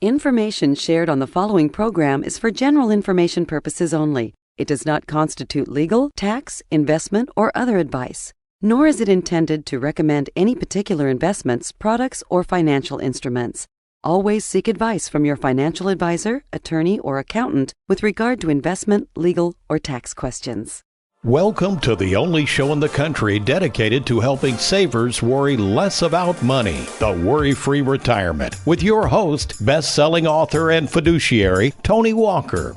Information shared on the following program is for general information purposes only. It does not constitute legal, tax, investment, or other advice, nor is it intended to recommend any particular investments, products, or financial instruments. Always seek advice from your financial advisor, attorney, or accountant with regard to investment, legal, or tax questions. Welcome to the only show in the country dedicated to helping savers worry less about money, The Worry-Free Retirement, with your host, best-selling author and fiduciary, Tony Walker.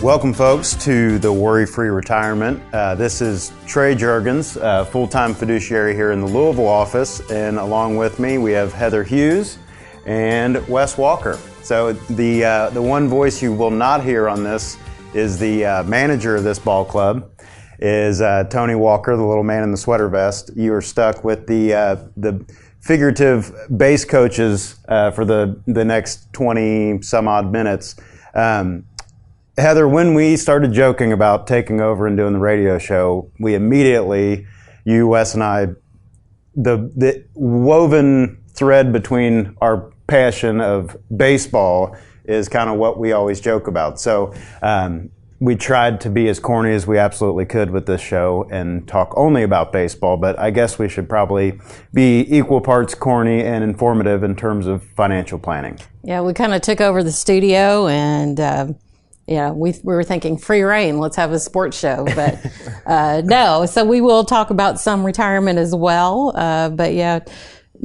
Welcome, folks, to the Worry-Free Retirement. This is Trey Juergens, full-time fiduciary here in the Louisville office, and along with me we have Heather Hughes and Wes Walker. So the one voice you will not hear on this is the manager of this ball club, is Tony Walker, the little man in the sweater vest. You are stuck with the figurative base coaches for the next 20 some odd minutes. Heather, when we started joking about taking over and doing the radio show, we immediately, you, Wes, and I, the woven thread between our passion of baseball is kind of what we always joke about. So we tried to be as corny as we absolutely could with this show and talk only about baseball, but I guess we should probably be equal parts corny and informative in terms of financial planning. Yeah, we kind of took over the studio and we were thinking free reign, let's have a sports show, but no. So we will talk about some retirement as well. But yeah,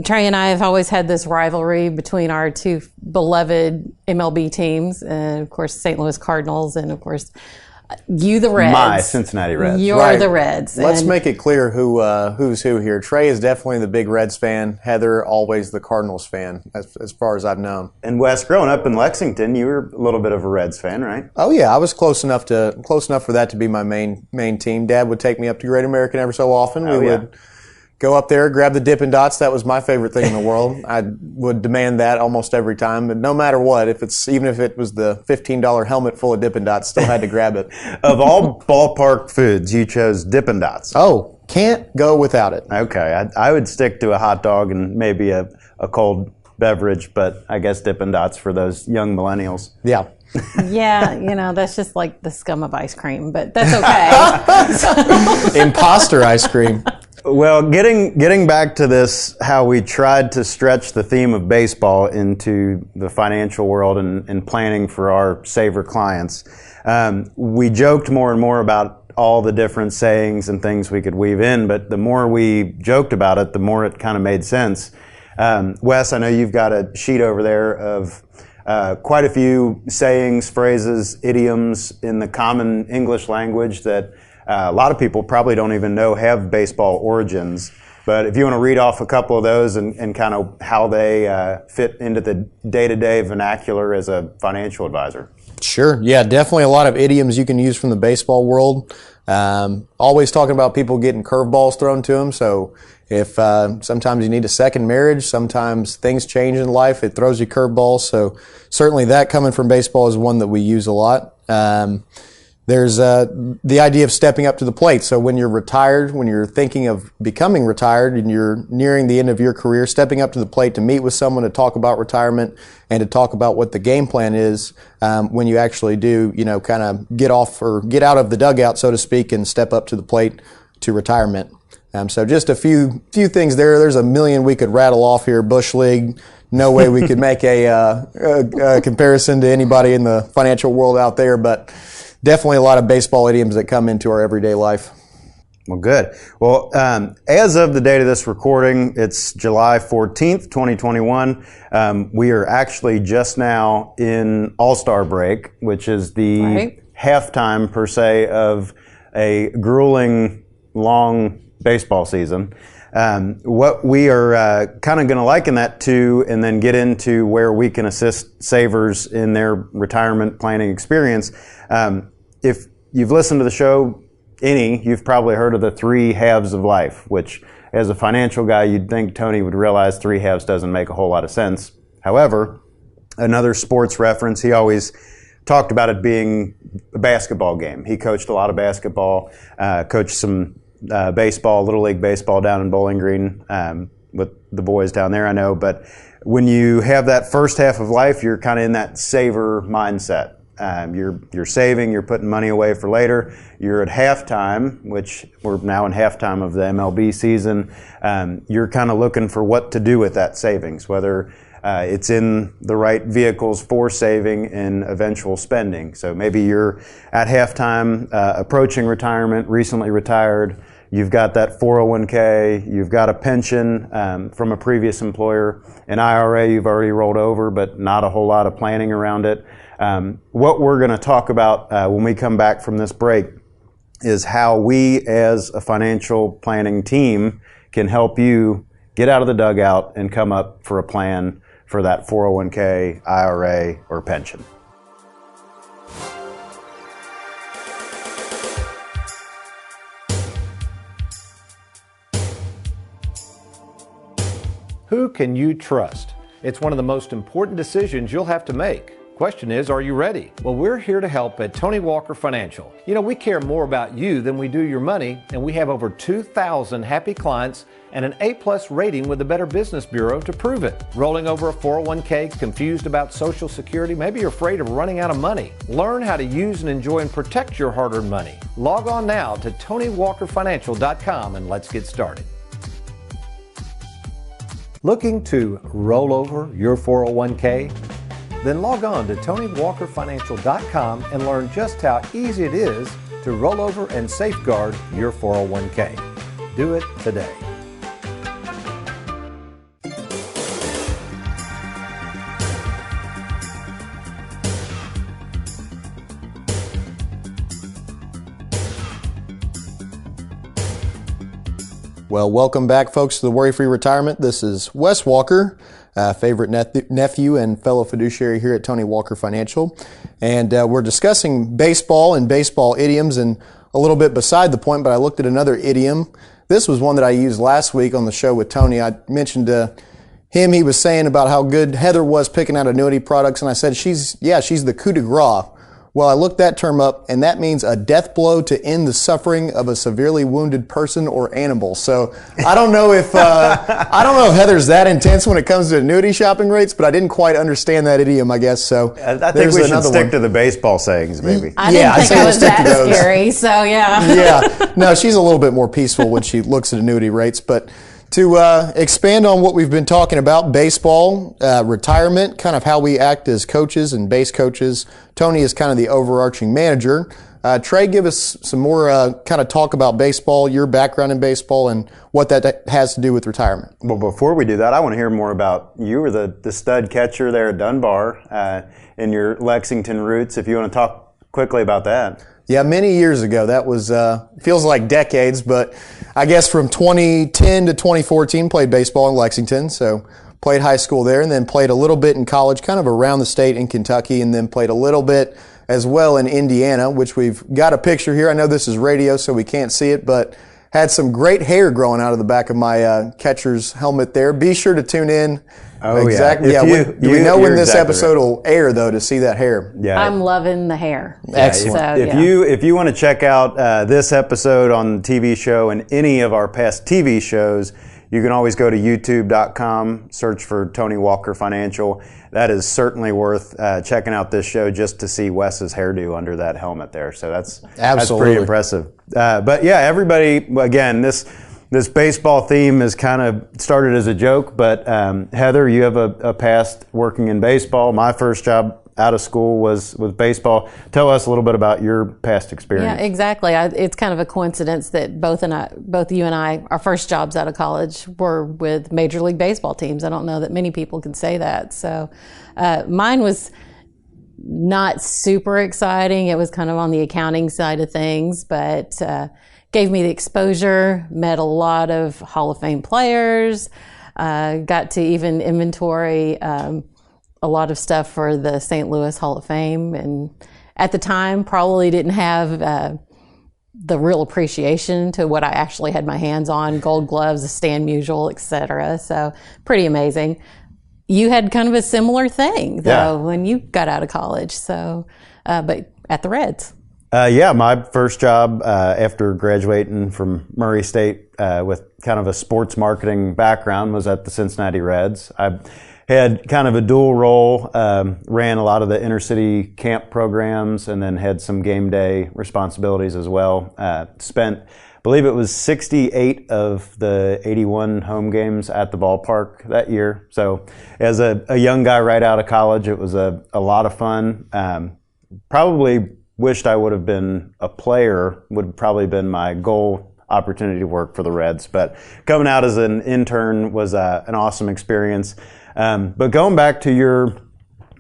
Trey and I have always had this rivalry between our two beloved MLB teams, and of course St. Louis Cardinals, and of course you, the Reds. My Cincinnati Reds. You're right. The Reds. Let's make it clear who's who here. Trey is definitely the big Reds fan. Heather, always the Cardinals fan, as far as I've known. And Wes, growing up in Lexington, you were a little bit of a Reds fan, right? Oh yeah, I was close enough for that to be my main team. Dad would take me up to Great American every so often. We would go up there, grab the Dippin' Dots. That was my favorite thing in the world. I would demand that almost every time, but no matter what, even if it was the $15 helmet full of Dippin' Dots, still had to grab it. Of all ballpark foods, you chose Dippin' Dots. Oh, can't go without it. Okay, I would stick to a hot dog and maybe a cold beverage, but I guess Dippin' Dots for those young millennials. Yeah. Yeah, that's just like the scum of ice cream, but that's okay. Imposter ice cream. Well, getting back to this, how we tried to stretch the theme of baseball into the financial world and planning for our saver clients, we joked more and more about all the different sayings and things we could weave in, but the more we joked about it, the more it kind of made sense. Wes, I know you've got a sheet over there of quite a few sayings, phrases, idioms in the common English language that a lot of people probably don't even know have baseball origins. But if you want to read off a couple of those and kind of how they fit into the day-to-day vernacular as a financial advisor. Sure. Yeah, definitely a lot of idioms you can use from the baseball world. Always talking about people getting curveballs thrown to them. So if sometimes you need a second marriage, sometimes things change in life, it throws you curveballs. So certainly that coming from baseball is one that we use a lot. There's the idea of stepping up to the plate. So when you're retired, when you're thinking of becoming retired and you're nearing the end of your career, stepping up to the plate to meet with someone to talk about retirement and to talk about what the game plan is when you actually do, kind of get off or get out of the dugout, so to speak, and step up to the plate to retirement. So just a few things there. There's a million we could rattle off here. Bush League. No way we could make a comparison to anybody in the financial world out there, but definitely a lot of baseball idioms that come into our everyday life. Well, good. Well, as of the date of this recording, it's July 14th, 2021. We are actually just now in All-Star break, which is the halftime, per se, of a grueling, long baseball season. What we are kind of going to liken that to, and then get into where we can assist savers in their retirement planning experience. If you've listened to the show you've probably heard of the 3 halves of life, which as a financial guy, you'd think Tony would realize 3 halves doesn't make a whole lot of sense. However, another sports reference, he always talked about it being a basketball game. He coached a lot of basketball, coached some baseball, Little League baseball down in Bowling Green with the boys down there, I know. But when you have that first half of life, you're kind of in that saver mindset. You're saving, you're putting money away for later. You're at halftime, which we're now in halftime of the MLB season. You're kind of looking for what to do with that savings, whether it's in the right vehicles for saving and eventual spending. So maybe you're at halftime, approaching retirement, recently retired. You've got that 401k, you've got a pension from a previous employer, an IRA you've already rolled over, but not a whole lot of planning around it. What we're going to talk about when we come back from this break is how we as a financial planning team can help you get out of the dugout and come up for a plan for that 401k, IRA, or pension. Who can you trust? It's one of the most important decisions you'll have to make. Question is, are you ready? Well, we're here to help at Tony Walker Financial. You know, we care more about you than we do your money, and we have over 2,000 happy clients and an A-plus rating with the Better Business Bureau to prove it. Rolling over a 401k, confused about Social Security, maybe you're afraid of running out of money. Learn how to use and enjoy and protect your hard-earned money. Log on now to TonyWalkerFinancial.com and let's get started. Looking to roll over your 401k? Then log on to TonyWalkerFinancial.com and learn just how easy it is to roll over and safeguard your 401k. Do it today. Well, welcome back, folks, to the Worry-Free Retirement. This is Wes Walker, favorite nephew and fellow fiduciary here at Tony Walker Financial. And we're discussing baseball and baseball idioms, and a little bit beside the point, but I looked at another idiom. This was one that I used last week on the show with Tony. I mentioned to him, he was saying about how good Heather was picking out annuity products, and I said, she's the coup de grace. Well, I looked that term up, and that means a death blow to end the suffering of a severely wounded person or animal. So I don't know if Heather's that intense when it comes to annuity shopping rates, but I didn't quite understand that idiom, I guess. So I think we should stick to the baseball sayings, maybe. I didn't think I was that scary, so yeah. Yeah, no, she's a little bit more peaceful when she looks at annuity rates, but to expand on what we've been talking about, baseball, retirement, kind of how we act as coaches and base coaches. Tony is kind of the overarching manager. Trey, give us some more kind of talk about baseball, your background in baseball, and what that has to do with retirement. Well, before we do that, I want to hear more about you were the stud catcher there at Dunbar in your Lexington roots. If you want to talk quickly about that. Yeah, many years ago. That was, feels like decades, but I guess from 2010 to 2014, played baseball in Lexington. So played high school there and then played a little bit in college, kind of around the state in Kentucky, and then played a little bit as well in Indiana, which we've got a picture here. I know this is radio, so we can't see it, but had some great hair growing out of the back of my catcher's helmet there. Be sure to tune in. Oh, exactly. Yeah. We know when this episode will air, though, to see that hair. Yeah. I'm loving the hair. Excellent. If you want to check out this episode on the TV show and any of our past TV shows, you can always go to youtube.com, search for Tony Walker Financial. That is certainly worth checking out this show just to see Wes's hairdo under that helmet there. So that's pretty impressive. But yeah, everybody, again, this baseball theme is kind of started as a joke, but Heather, you have a past working in baseball. My first job out of school was baseball. Tell us a little bit about your past experience. Yeah, exactly. It's kind of a coincidence that both you and I, our first jobs out of college were with Major League Baseball teams. I don't know that many people can say that. So mine was not super exciting. It was kind of on the accounting side of things, but gave me the exposure, met a lot of Hall of Fame players, got to even inventory a lot of stuff for the St. Louis Hall of Fame. And at the time, probably didn't have the real appreciation to what I actually had my hands on, Gold Gloves, a Stan Musial, etc. So pretty amazing. You had kind of a similar thing, though, when you got out of college. So, but at the Reds. My first job after graduating from Murray State with kind of a sports marketing background was at the Cincinnati Reds. I had kind of a dual role, ran a lot of the inner city camp programs, and then had some game day responsibilities as well. Spent, I believe it was 68 of the 81 home games at the ballpark that year. So as a young guy right out of college, it was a lot of fun. Probably wished I would have been a player, would probably been my goal opportunity to work for the Reds. But coming out as an intern was an awesome experience. But going back to your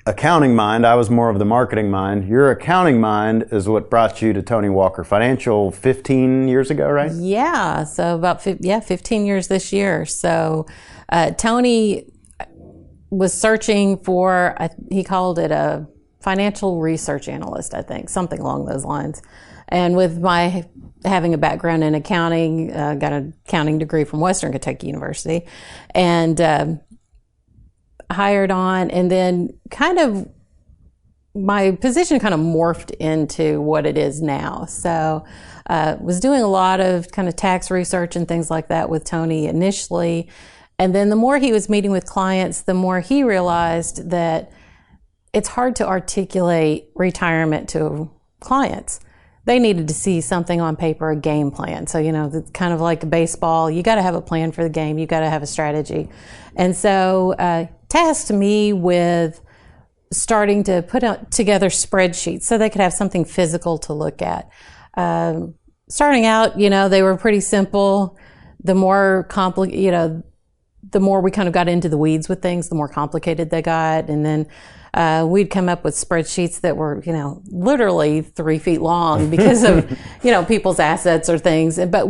accounting mind, I was more of the marketing mind. Your accounting mind is what brought you to Tony Walker Financial 15 years ago, right? Yeah, so about 15 years this year. So Tony was searching for, he called it a financial research analyst, I think, something along those lines. And with my having a background in accounting, got an accounting degree from Western Kentucky University, and hired on, and then kind of my position kind of morphed into what it is now. So was doing a lot of kind of tax research and things like that with Tony initially. And then the more he was meeting with clients, the more he realized that it's hard to articulate retirement to clients. They needed to see something on paper, a game plan. So, it's kind of like baseball. You got to have a plan for the game. You got to have a strategy. And so tasked me with starting to put together spreadsheets so they could have something physical to look at. Starting out, they were pretty simple. The more complicated, the more we kind of got into the weeds with things, the more complicated they got. And then we'd come up with spreadsheets that were, literally 3 feet long because of, people's assets or things. But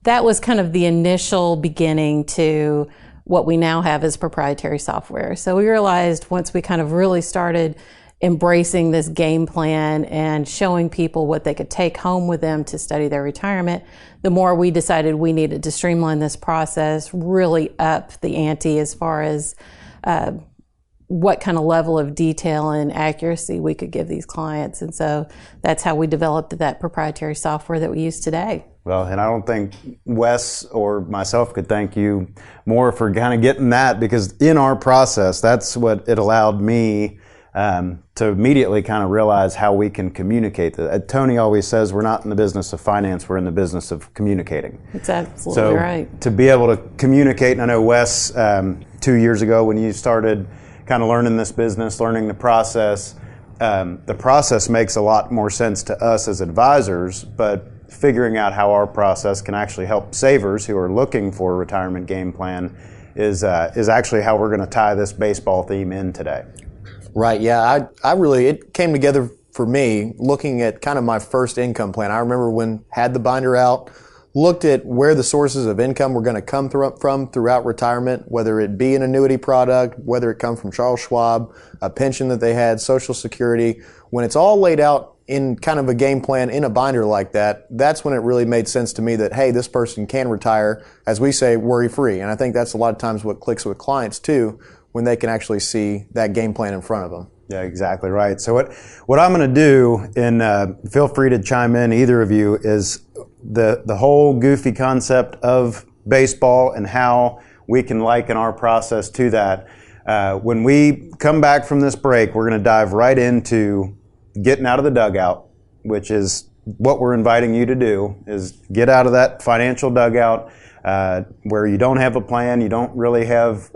that was kind of the initial beginning to what we now have as proprietary software. So we realized once we kind of really started embracing this game plan and showing people what they could take home with them to study their retirement, the more we decided we needed to streamline this process, really up the ante as far as what kind of level of detail and accuracy we could give these clients. And so that's how we developed that proprietary software that we use today. Well, and I don't think Wes or myself could thank you more for kind of getting that, because in our process, that's what it allowed me to immediately kind of realize how we can communicate. Tony always says we're not in the business of finance, we're in the business of communicating. That's absolutely right. To be able to communicate, and I know Wes, 2 years ago when you started kind of learning this business, learning the process makes a lot more sense to us as advisors, but figuring out how our process can actually help savers who are looking for a retirement game plan is actually how we're going to tie this baseball theme in today. Right, yeah, I really, it came together for me looking at kind of my first income plan. I remember when had the binder out, looked at where the sources of income were going to come from throughout retirement, whether it be an annuity product, whether it come from Charles Schwab, a pension that they had, Social Security. When it's all laid out in kind of a game plan in a binder like that, that's when it really made sense to me that, hey, this person can retire, as we say, worry-free. And I think that's a lot of times what clicks with clients too, when they can actually see that game plan in front of them. Yeah, exactly right. So what I'm going to do, and feel free to chime in, either of you, is the whole goofy concept of baseball and how we can liken our process to that. When we come back from this break, we're going to dive right into getting out of the dugout, which is what we're inviting you to do, is get out of that financial dugout where you don't have a plan, you don't really have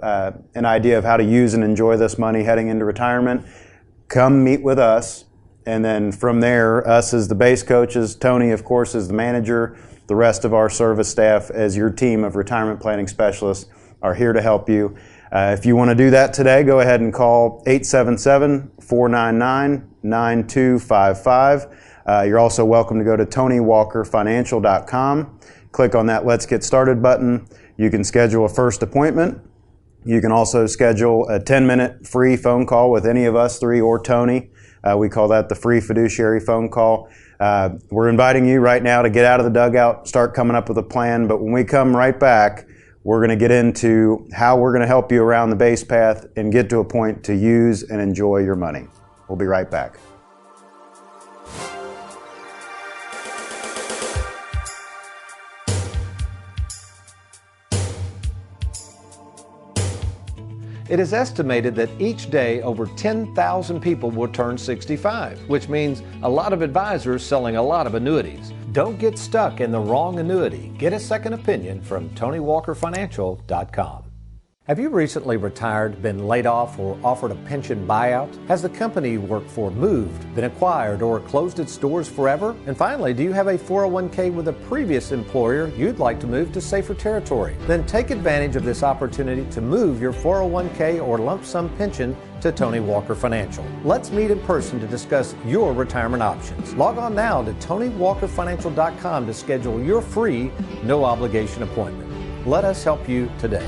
an idea of how to use and enjoy this money heading into retirement. Come meet with us, and then from there, us as the base coaches, Tony, of course, as the manager, the rest of our service staff as your team of retirement planning specialists are here to help you. If you want to do that today, go ahead and call 877-499-9255. You're also welcome to go to TonyWalkerFinancial.com. Click on that Let's Get Started button. You can schedule a first appointment. You can also schedule a 10-minute free phone call with any of us three or Tony. We call that the free fiduciary phone call. We're inviting you right now to get out of the dugout, start coming up with a plan. But when we come right back, we're going to get into how we're going to help you around the base path and get to a point to use and enjoy your money. We'll be right back. It is estimated that each day over 10,000 people will turn 65, which means a lot of advisors selling a lot of annuities. Don't get stuck in the wrong annuity. Get a second opinion from TonyWalkerFinancial.com. Have you recently retired, been laid off, or offered a pension buyout? Has the company you work for moved, been acquired, or closed its doors forever? And finally, do you have a 401k with a previous employer you'd like to move to safer territory? Then take advantage of this opportunity to move your 401k or lump sum pension to Tony Walker Financial. Let's meet in person to discuss your retirement options. Log on now to TonyWalkerFinancial.com to schedule your free, no obligation appointment. Let us help you today.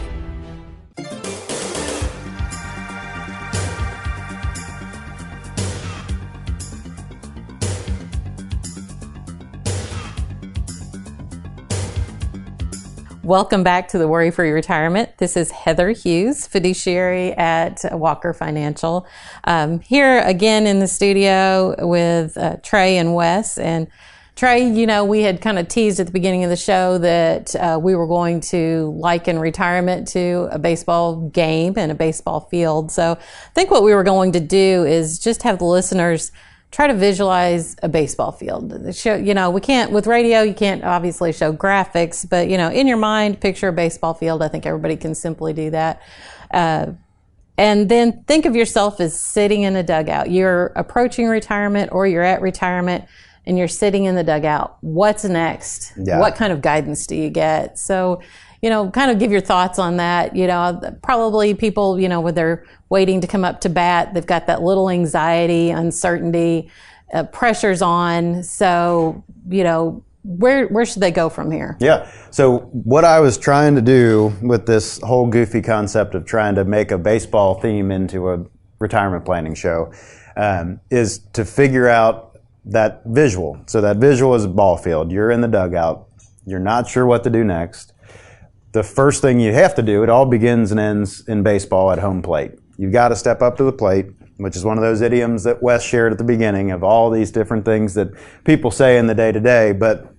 Welcome back to the Worry-Free Retirement. This is Heather Hughes, fiduciary at Walker Financial. Here again in the studio with Trey and Wes. And Trey, you know, we had kind of teased at the beginning of the show that we were going to liken retirement to a baseball game and a baseball field. So I think what we were going to do is just have the listeners try to visualize a baseball field. Show, you know, we can't, with radio, you can't obviously show graphics, but, you know, in your mind, picture a baseball field. I think everybody can simply do that. And then think of yourself as sitting in a dugout. You're approaching retirement or you're at retirement and you're sitting in the dugout. What's next? Yeah. What kind of guidance do you get? So, you know, kind of give your thoughts on that. You know, probably people, you know, when they're waiting to come up to bat, they've got that little anxiety, uncertainty, pressures on. So, you know, where should they go from here? Yeah. So what I was trying to do with this whole goofy concept of trying to make a baseball theme into a retirement planning show is to figure out that visual. So that visual is a ball field. You're in the dugout. You're not sure what to do next. The first thing you have to do, it all begins and ends in baseball at home plate. You've got to step up to the plate, which is one of those idioms that Wes shared at the beginning of all these different things that people say in the day-to-day. But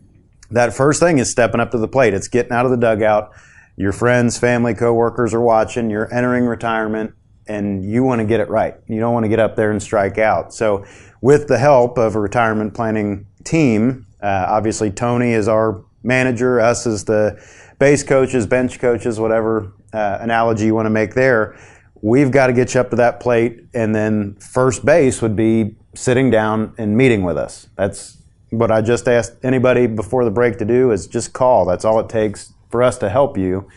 that first thing is stepping up to the plate. It's getting out of the dugout. Your friends, family, coworkers are watching. You're entering retirement, and you want to get it right. You don't want to get up there and strike out. So with the help of a retirement planning team, obviously Tony is our manager, us as the base coaches, bench coaches, whatever analogy you want to make there. We've got to get you up to that plate, and then first base would be sitting down and meeting with us. That's what I just asked anybody before the break to do, is just call. That's all it takes for us to help you.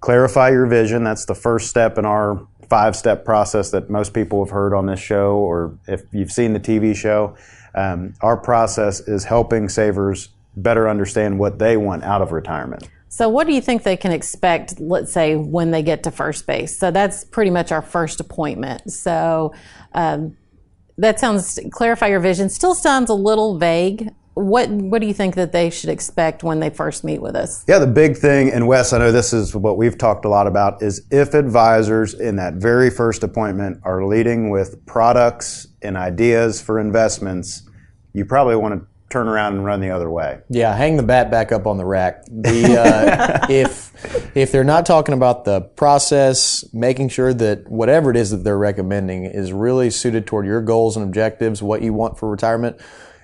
Clarify your vision. That's the first step in our 5-step process that most people have heard on this show, or if you've seen the TV show. Our process is helping savers better understand what they want out of retirement. So what do you think they can expect, let's say, when they get to first base? So that's pretty much our first appointment. So that sounds, clarify your vision, still sounds a little vague. What do you think that they should expect when they first meet with us? Yeah, the big thing, and Wes, I know this is what we've talked a lot about, is if advisors in that very first appointment are leading with products and ideas for investments, you probably want to turn around and run the other way. Yeah, hang the bat back up on the rack. If they're not talking about the process, making sure that whatever it is that they're recommending is really suited toward your goals and objectives, what you want for retirement,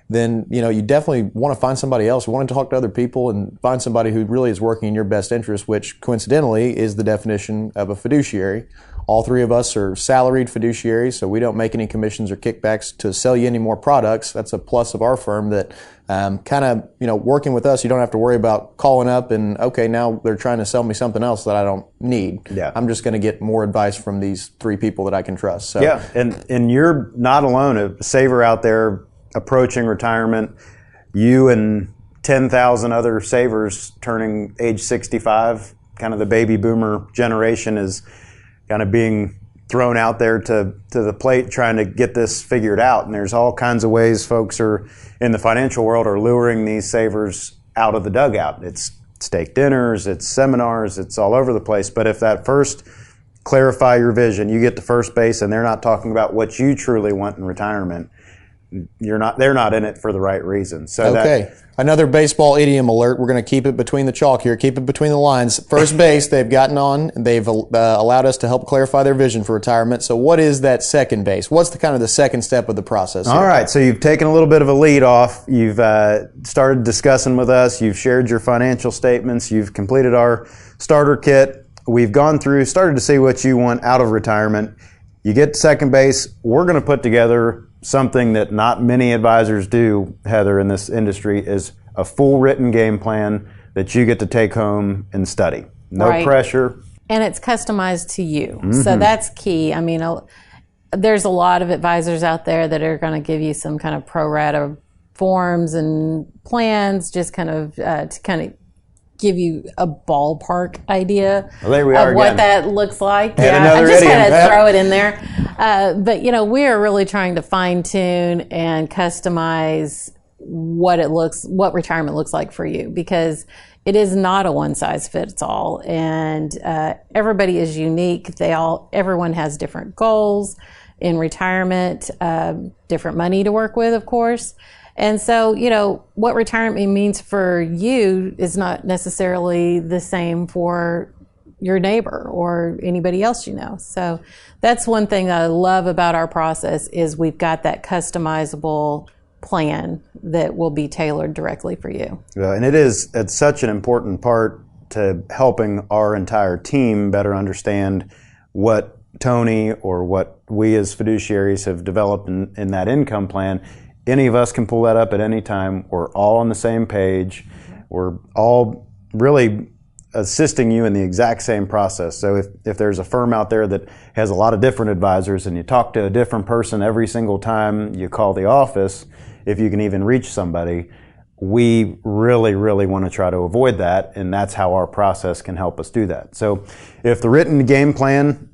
then you definitely want to find somebody else. You want to talk to other people and find somebody who really is working in your best interest, which coincidentally is the definition of a fiduciary. All three of us are salaried fiduciaries, so we don't make any commissions or kickbacks to sell you any more products. That's a plus of our firm, that working with us, you don't have to worry about calling up and, okay, now they're trying to sell me something else that I don't need. Yeah. I'm just going to get more advice from these three people that I can trust. So. Yeah, and you're not alone. A saver out there approaching retirement, you and 10,000 other savers turning age 65, kind of the baby boomer generation is kind of being thrown out there to the plate trying to get this figured out. And there's all kinds of ways folks are in the financial world are luring these savers out of the dugout. It's steak dinners, it's seminars, it's all over the place. But if that first clarify your vision, you get to first base and they're not talking about what you truly want in retirement, they're not in it for the right reason. So okay. Another baseball idiom alert. We're going to keep it between the chalk here, keep it between the lines. First base, they've gotten on, they've allowed us to help clarify their vision for retirement. So what is that second base? What's the kind of the second step of the process here? All right, so you've taken a little bit of a lead off. You've started discussing with us. You've shared your financial statements. You've completed our starter kit. We've gone through, started to see what you want out of retirement. You get to second base. We're going to put together something that not many advisors do, Heather, in this industry, is a full written game plan that you get to take home and study. No Right. pressure. And it's customized to you. So that's key. I mean, there's a lot of advisors out there that are going to give you some kind of pro rata forms and plans, just kind of to kind of give you a ballpark idea Well, there we of are what again. that looks like. And I another just idiom. had to throw it in there. But we are really trying to fine tune and customize what retirement looks like for you, because it is not a one size fits all, and everybody is unique. Everyone has different goals in retirement, different money to work with, of course. And so, what retirement means for you is not necessarily the same for your neighbor or anybody else you know. So that's one thing that I love about our process is we've got that customizable plan that will be tailored directly for you. Yeah, and it's such an important part to helping our entire team better understand what Tony or what we as fiduciaries have developed in that income plan. Any of us can pull that up at any time. We're all on the same page. We're all really assisting you in the exact same process. So if there's a firm out there that has a lot of different advisors and you talk to a different person every single time you call the office, if you can even reach somebody, we really, really want to try to avoid that, and that's how our process can help us do that. So if the written game plan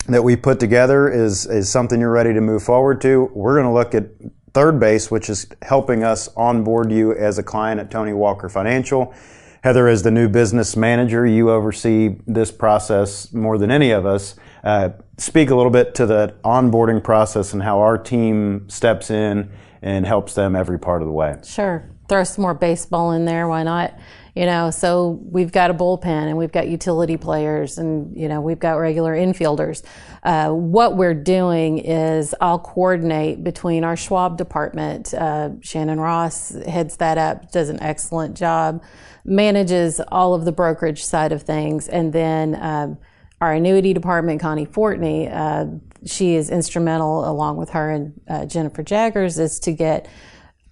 that we put together is something you're ready to move forward to, we're going to look at third base, which is helping us onboard you as a client at Tony Walker Financial. Heather, as the new business manager, you oversee this process more than any of us. Speak a little bit to the onboarding process and how our team steps in and helps them every part of the way. Sure. Throw some more baseball in there. Why not? So we've got a bullpen and we've got utility players and, we've got regular infielders. What we're doing is I'll coordinate between our Schwab department. Shannon Ross heads that up, does an excellent job, manages all of the brokerage side of things. And then our annuity department, Connie Fortney, she is instrumental, along with her and Jennifer Jaggers, is to get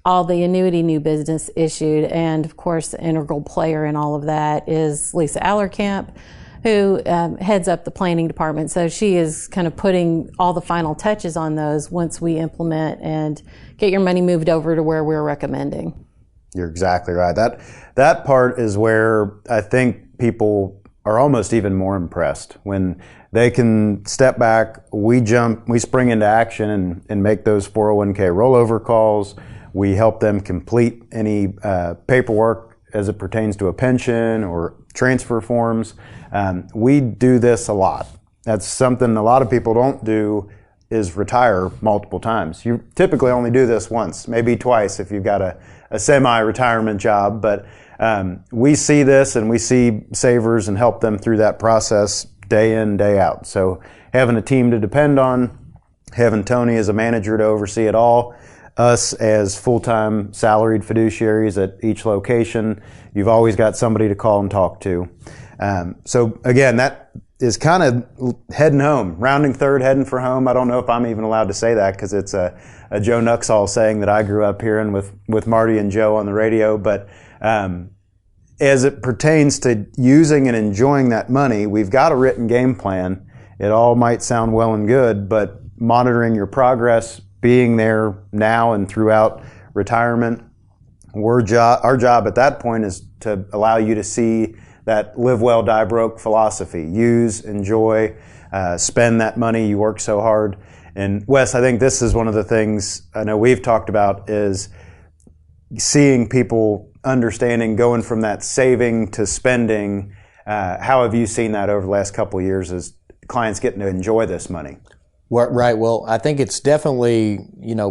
all the annuity new business issued. And of course, the integral player in all of that is Lisa Allerkamp, who heads up the planning department. So she is kind of putting all the final touches on those once we implement and get your money moved over to where we're recommending. You're exactly right. That part is where I think people are almost even more impressed when they can step back, we spring into action and make those 401k rollover calls. We help them complete any paperwork as it pertains to a pension or transfer forms. We do this a lot. That's something a lot of people don't do, is retire multiple times. You typically only do this once, maybe twice if you've got a semi-retirement job. But we see this and we see savers and help them through that process day in, day out. So having a team to depend on, having Tony as a manager to oversee it all, us as full-time salaried fiduciaries at each location, you've always got somebody to call and talk to. So again, that is kind of heading home, rounding third, heading for home. I don't know if I'm even allowed to say that because it's a Joe Nuxall saying that I grew up hearing with Marty and Joe on the radio. But as it pertains to using and enjoying that money, we've got a written game plan. It all might sound well and good, but monitoring your progress, being there now and throughout retirement, our job at that point is to allow you to see that live well, die broke philosophy. Use, enjoy, spend that money you work so hard. And Wes, I think this is one of the things I know we've talked about is seeing people understanding going from that saving to spending. How have you seen that over the last couple of years as clients getting to enjoy this money? Right. Well, I think it's definitely,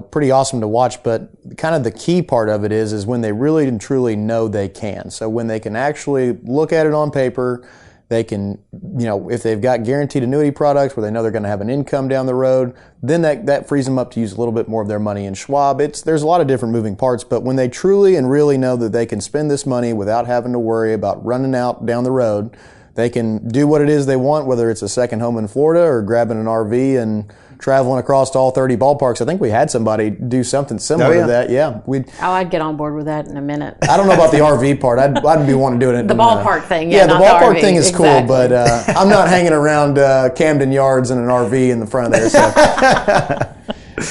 pretty awesome to watch, but kind of the key part of it is when they really and truly know they can. So when they can actually look at it on paper, they can, if they've got guaranteed annuity products where they know they're going to have an income down the road, then that frees them up to use a little bit more of their money in Schwab. There's a lot of different moving parts, but when they truly and really know that they can spend this money without having to worry about running out down the road, they can do what it is they want, whether it's a second home in Florida or grabbing an RV and traveling across to all 30 ballparks. I think we had somebody do something similar to that. Yeah. I'd get on board with that in a minute. I don't know about the RV part. I'd be wanting to do it. The ballpark thing. Yeah, the ballpark RV. thing is Exactly. cool, but I'm not hanging around Camden Yards in an RV in the front of there. So.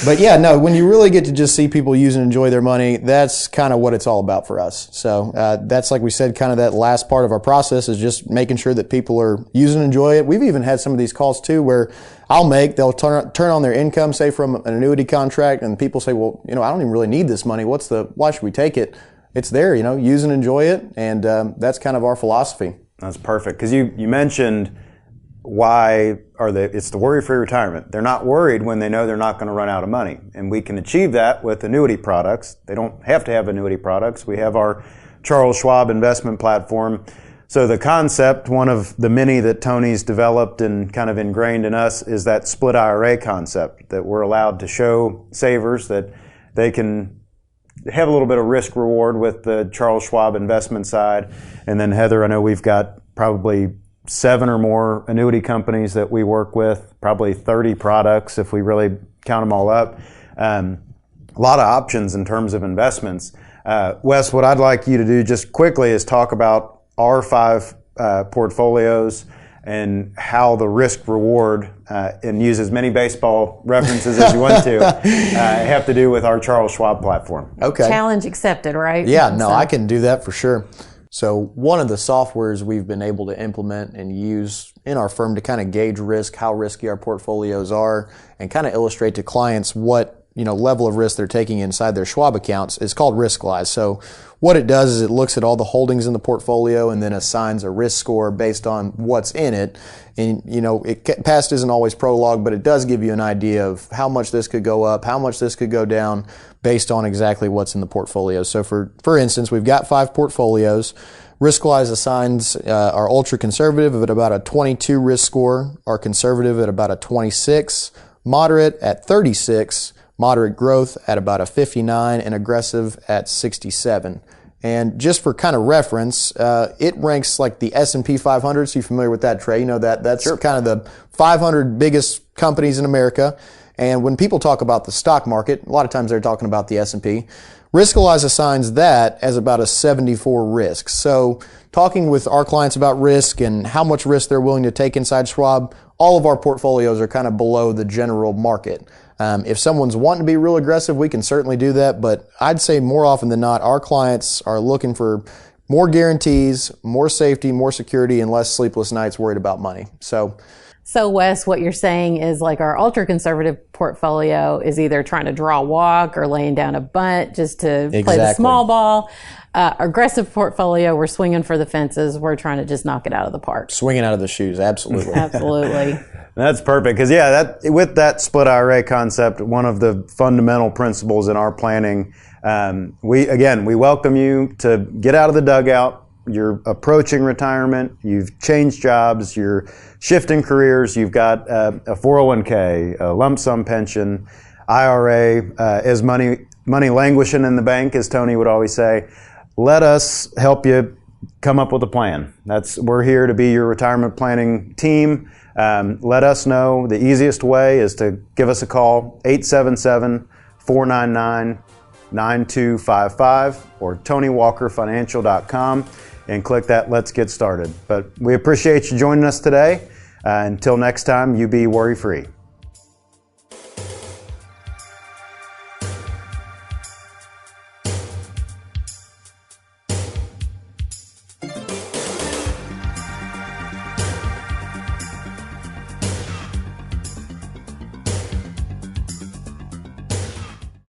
But yeah, no, when you really get to just see people use and enjoy their money, that's kind of what it's all about for us. So that's, like we said, kind of that last part of our process is just making sure that people are using and enjoy it. We've even had some of these calls too where they'll turn on their income, say from an annuity contract, and people say, well, I don't even really need this money. Why should we take it? It's there, use and enjoy it. And that's kind of our philosophy. That's perfect. Because you mentioned it's the worry-free retirement. They're not worried when they know they're not going to run out of money. And we can achieve that with annuity products. They don't have to have annuity products. We have our Charles Schwab investment platform. So the concept, one of the many that Tony's developed and kind of ingrained in us, is that split IRA concept, that we're allowed to show savers that they can have a little bit of risk reward with the Charles Schwab investment side. And then Heather, I know we've got probably 7 or more annuity companies that we work with, probably 30 products if we really count them all up. A lot of options in terms of investments. Wes, what I'd like you to do just quickly is talk about our 5 portfolios and how the risk reward, and use as many baseball references as you want to, have to do with our Charles Schwab platform. Okay. Challenge accepted, right? Yeah, no, I can do that for sure. So one of the softwares we've been able to implement and use in our firm to kind of gauge risk, how risky our portfolios are, and kind of illustrate to clients what level of risk they're taking inside their Schwab accounts is called Risklize. So what it does is it looks at all the holdings in the portfolio and then assigns a risk score based on what's in it. And, past isn't always prologue, but it does give you an idea of how much this could go up, how much this could go down based on exactly what's in the portfolio. So for instance, we've got 5 portfolios. Risklize assigns our ultra conservative at about a 22 risk score, our conservative at about a 26, moderate at 36, moderate growth at about a 59, and aggressive at 67. And just for kind of reference, it ranks like the S&P 500. So you're familiar with that, Trey? That's sure. Kind of the 500 biggest companies in America. And when people talk about the stock market, a lot of times they're talking about the S&P. Risklize assigns that as about a 74 risk. So talking with our clients about risk and how much risk they're willing to take inside Schwab, all of our portfolios are kind of below the general market. If someone's wanting to be real aggressive, we can certainly do that. But I'd say more often than not, our clients are looking for more guarantees, more safety, more security, and less sleepless nights worried about money. So Wes, what you're saying is like our ultra conservative portfolio is either trying to draw a walk or laying down a bunt just to play the small ball. Aggressive portfolio, we're swinging for the fences. We're trying to just knock it out of the park. Swinging out of the shoes, absolutely. Absolutely. That's perfect because with that split IRA concept, one of the fundamental principles in our planning, we welcome you to get out of the dugout. You're approaching retirement. You've changed jobs. You're shifting careers. You've got a 401k, a lump sum pension, IRA, as money languishing in the bank, as Tony would always say. Let us help you come up with a plan. We're here to be your retirement planning team. Let us know. The easiest way is to give us a call, 877-499-9255 or TonyWalkerFinancial.com and click that Let's Get Started. But we appreciate you joining us today. Until next time, you be worry-free.